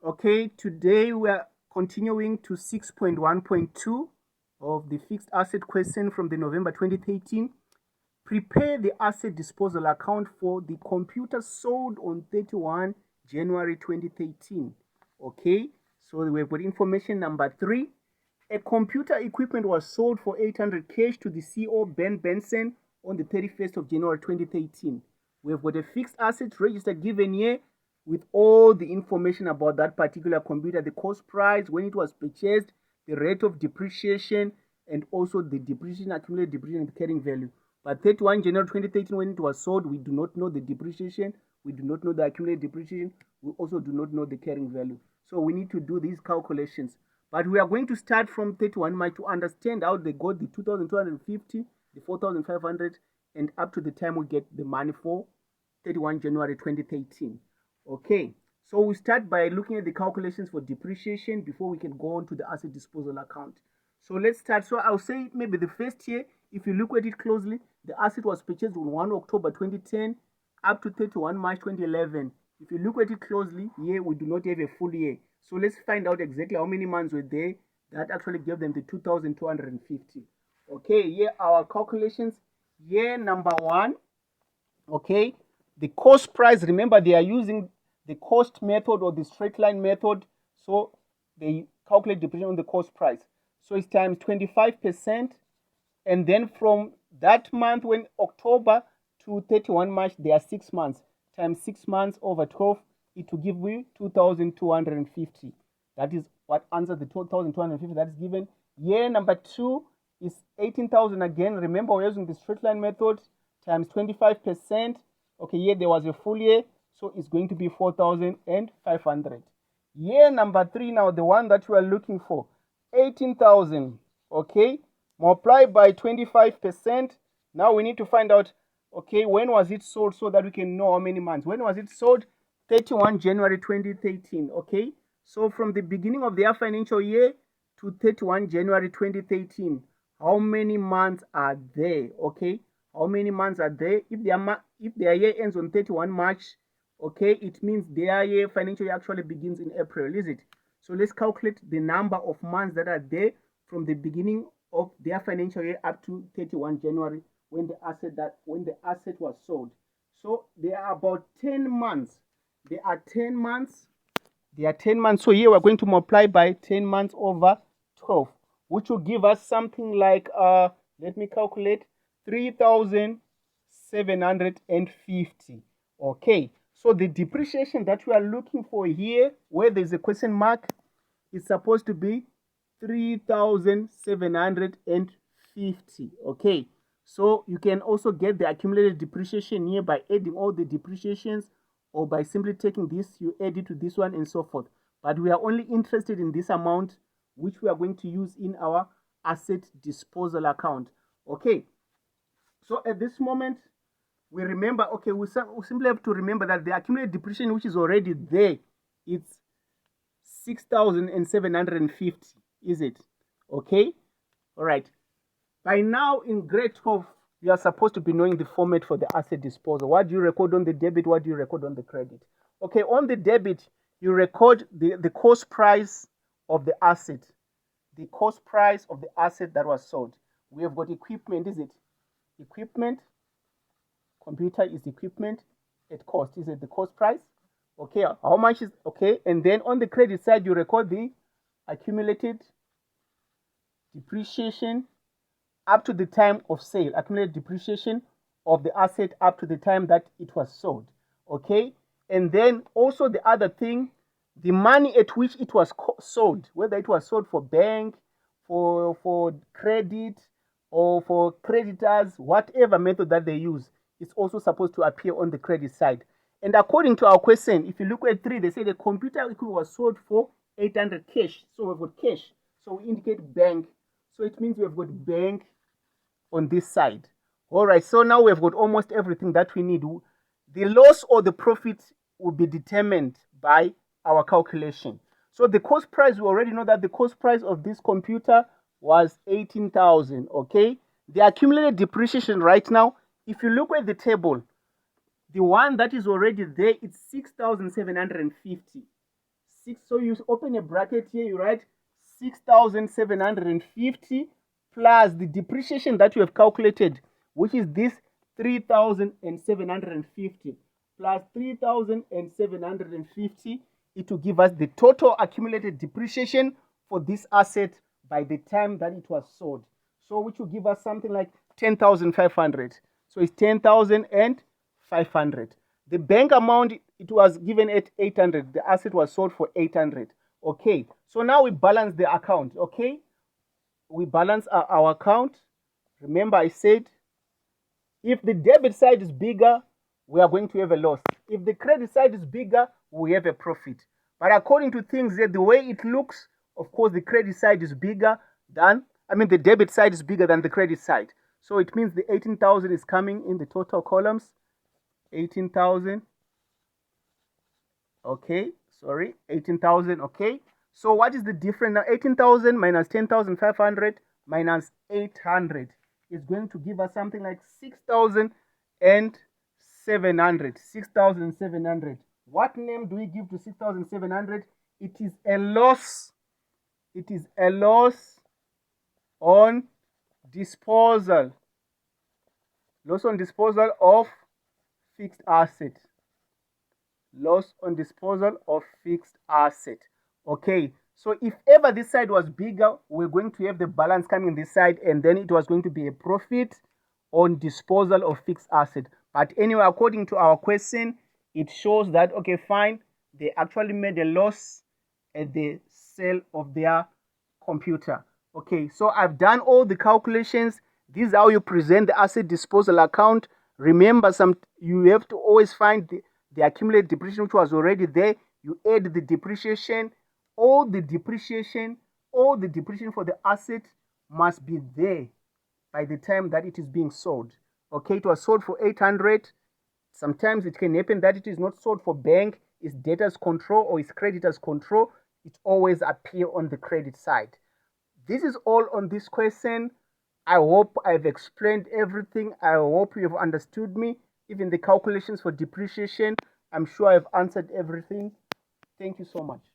Okay, today we are continuing to 6.1.2 of the fixed asset question from the November 2013. Prepare the asset disposal account for the computer sold on 31 January 2013. Okay, so we've got information number 3. A computer equipment was sold for 800 cash to the CEO Ben Benson on the 31st of January 2013. We've got a fixed asset register given here with all the information about that particular computer, the cost price, when it was purchased, the rate of depreciation, and also the depreciation, accumulated depreciation, and carrying value. But 31 January 2013, when it was sold, we do not know the depreciation, we do not know the accumulated depreciation, we also do not know the carrying value. So we need to do these calculations. But we are going to start from 31 March to understand how they got the 2,250, the 4,500, and up to the time we get the money for 31 January 2013. Okay, so we start by looking at the calculations for depreciation before we can go on to the asset disposal account. So let's start. So I'll say maybe the first year, if you look at it closely, the asset was purchased on 1 October 2010 up to 31 March 2011. If you look at it closely, here we do not have a full year. So let's find out exactly how many months were there that actually gave them the 2,250. Okay, here are our calculations. Year number 1, okay, the cost price, remember they are using the cost method or the straight line method, so they calculate depreciation on the cost price. So it's times 25%, and then from that month, when October to 31 March, there are 6 months, times 6 months over 12, it will give you 2,250. That is what answers the 2,250 that is given. Year number 2 is 18,000 again. Remember, we're using the straight line method, times 25%. Okay, here there was a full year, so it's going to be 4,500. Year number 3 now, the one that we are looking for, 18,000, okay, multiply by 25%. Now we need to find out, okay, when was it sold so that we can know how many months. When was it sold? 31 January 2013, okay. So from the beginning of their financial year to 31 January 2013, how many months are there? Okay, how many months are there? If their year ends on 31 March, okay, it means their year financial year actually begins in April, is it? So let's calculate the number of months that are there from the beginning of their financial year up to 31 January when the asset was sold. So there are about 10 months. There are 10 months. So here we're going to multiply by 10 months over 12, which will give us something like, let me calculate, 3,750. Okay, so the depreciation that we are looking for here, where there's a question mark, is supposed to be 3,750. Okay, so you can also get the accumulated depreciation here by adding all the depreciations, or by simply taking this, you add it to this one and so forth. But we are only interested in this amount, which we are going to use in our asset disposal account. Okay, so at this moment, we remember, okay, we simply have to remember that the accumulated depreciation, which is already there, it's 6,750, is it? Okay, all right. By now in grade 12, you are supposed to be knowing the format for the asset disposal. What do you record on the debit? What do you record on the credit? Okay, on the debit, you record the cost price of the asset. The cost price of the asset that was sold. We have got equipment, is it? Equipment, computer is equipment at cost. Is it the cost price? Okay, how much is, okay, and then on the credit side, you record the accumulated depreciation up to the time of sale, accumulated depreciation of the asset up to the time that it was sold. Okay, and then also the other thing, the money at which it was sold, whether it was sold for bank, for credit, or for creditors, whatever method that they use, it's also supposed to appear on the credit side. And according to our question, if you look at 3, they say the computer equipment was sold for 800 cash. So we've got cash. So we indicate bank. So it means we've got bank on this side. All right, so now we've got almost everything that we need. The loss or the profit will be determined by our calculation. So the cost price, we already know that the cost price of this computer was 18,000, okay? The accumulated depreciation right now, if you look at the table, the one that is already there, it's 6,750. So you open a bracket here, you write 6,750 plus the depreciation that you have calculated, which is this 3,750 plus 3,750. It will give us the total accumulated depreciation for this asset by the time that it was sold. So which will give us something like 10,500. So it's 10,500. The bank amount, it was given at 800. The asset was sold for 800. Okay, so now we balance the account. Okay, we balance our account. Remember I said if the debit side is bigger, we are going to have a loss. If the credit side is bigger, we have a profit. But according to things here, the way it looks, of course, the credit side is bigger than, the debit side is bigger than the credit side. So it means the 18,000 is coming in the total columns. 18,000. Okay, sorry, 18,000. Okay, so what is the difference now? 18,000 minus 10,500 minus 800 is going to give us something like 6,700. 6,700. What name do we give to 6,700? It is a loss. It is a loss on disposal. Loss on disposal of fixed asset. Loss on disposal of fixed asset. Okay, so if ever this side was bigger, we're going to have the balance coming this side, and then it was going to be a profit on disposal of fixed asset. But anyway, according to our question, it shows that, okay, fine, they actually made a loss at the sale of their computer. Okay, so I've done all the calculations. This is how you present the asset disposal account. Remember, you have to always find the accumulated depreciation which was already there. You add the depreciation. All the depreciation for the asset must be there by the time that it is being sold. Okay, it was sold for 800. Sometimes it can happen that it is not sold for bank, it's debtors control or it's creditors control. It always appear on the credit side. This is all on this question. I hope I've explained everything. I hope you have understood me. Even the calculations for depreciation, I'm sure I've answered everything. Thank you so much.